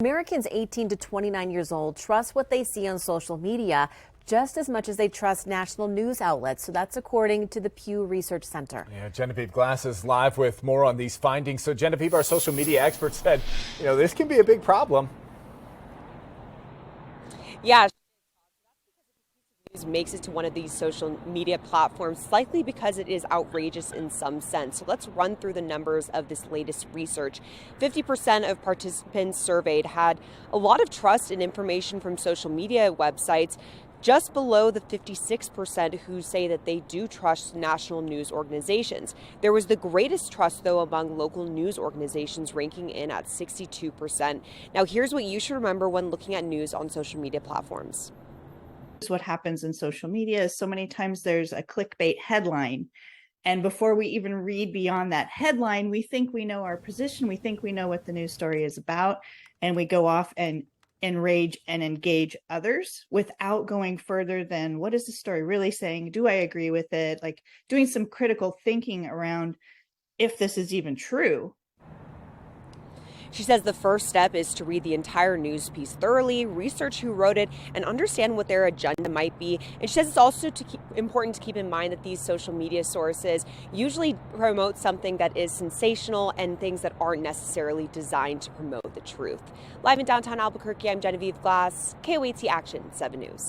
Americans 18 to 29 years old trust what they see on social media just as much as they trust national news outlets. So that's according to the Pew Research Center. Yeah, Genevieve Glass is live with more on these findings. So Genevieve, our social media expert, said, this can be a big problem. Yeah. News makes it to one of these social media platforms likely because it is outrageous in some sense. So let's run through the numbers of this latest research. 50% of participants surveyed had a lot of trust in information from social media websites, just below the 56% who say that they do trust national news organizations. There was the greatest trust, though, among local news organizations, ranking in at 62%. Now, here's what you should remember when looking at news on social media platforms. What happens in social media is so many times there's a clickbait headline. And before we even read beyond that headline, we think we know our position. We think we know what the news story is about. And we go off and enrage and engage others without going further than what is the story really saying? Do I agree with it? Like doing some critical thinking around if this is even true. She says the first step is to read the entire news piece thoroughly, research who wrote it, and understand what their agenda might be. And she says it's also important to keep in mind that these social media sources usually promote something that is sensational and things that aren't necessarily designed to promote the truth. Live in downtown Albuquerque, I'm Genevieve Glass, KOAT Action 7 News.